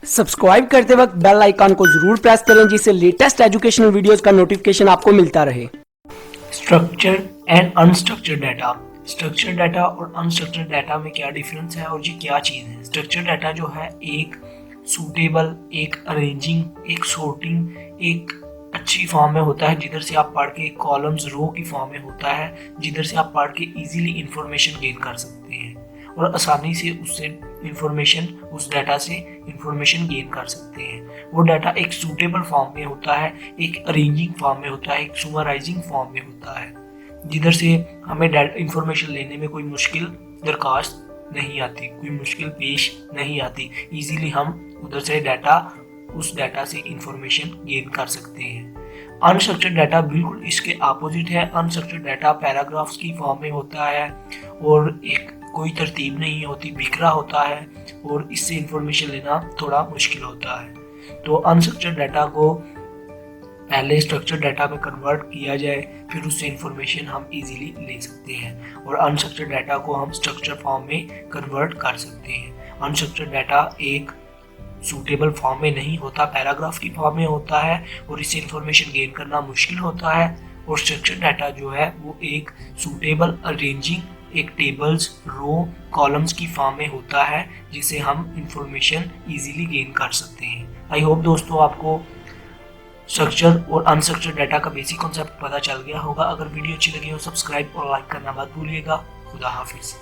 Subscribe करते वक्त bell icon को जरूर प्रेस करें जिससे लेटेस्ट एजुकेशनल वीडियोस का नोटिफिकेशन आपको मिलता रहे। Structured and unstructured data. Structured data और अनस्ट्रक्चर्ड डाटा में क्या डिफरेंस है और ये क्या चीज़ है। स्ट्रक्चर्ड डाटा जो है एक सूटेबल, एक अरेंजिंग, एक सॉर्टिंग, एक अच्छी फॉर्म में होता है जिधर से आप पढ़ के कॉलम्स रो की फॉर्म में होता है, जिधर से आप पढ़ के इजीली इंफॉर्मेशन गेन कर सकते हैं और आसानी से उससे इंफॉर्मेशन, उस डाटा से इंफॉर्मेशन गेन कर सकते हैं। वो डाटा एक सूटेबल फॉर्म में होता है, एक अरेंजिंग फॉर्म में होता है, एक सुमराइजिंग फॉर्म में होता है, जिधर से हमें इंफॉर्मेशन लेने में कोई मुश्किल दरखास्त नहीं आती, कोई मुश्किल पेश नहीं आती। इजीली हम उधर से उस डाटा से इंफॉर्मेशन गेन कर सकते हैं। अनस्ट्रक्चर्ड डाटा बिल्कुल इसके अपोजिट है। अनस्ट्रक्चर्ड डाटा पैराग्राफ्स की फॉर्म में होता है और एक कोई तरतीब नहीं होती, बिखरा होता है और इससे इंफॉर्मेशन लेना थोड़ा मुश्किल होता है। तो अनस्ट्रक्चर्ड डाटा को पहले स्ट्रक्चर्ड डाटा में कन्वर्ट किया जाए, फिर उससे इंफॉर्मेशन हम इजीली ले सकते हैं और अनस्ट्रक्चर्ड डाटा को हम स्ट्रक्चर फॉर्म में कन्वर्ट कर सकते हैं। अनस्ट्रक्चर्ड डाटा एक सूटेबल फॉर्म में नहीं होता, पैराग्राफ की फॉर्म में होता है और इससे इंफॉर्मेशन गेन करना मुश्किल होता है। और स्ट्रक्चर्ड डाटा जो है वो एक सूटेबल अरेंजिंग, एक टेबल्स, रो, कॉलम्स की फॉर्म में होता है जिसे हम इंफॉर्मेशन इजीली गेन कर सकते हैं। आई होप दोस्तों आपको स्ट्रक्चर और अनस्ट्रक्चर्ड डाटा का बेसिक कॉन्सेप्ट पता चल गया होगा। अगर वीडियो अच्छी लगी हो सब्सक्राइब और लाइक करना मत भूलिएगा। खुदा हाफिज।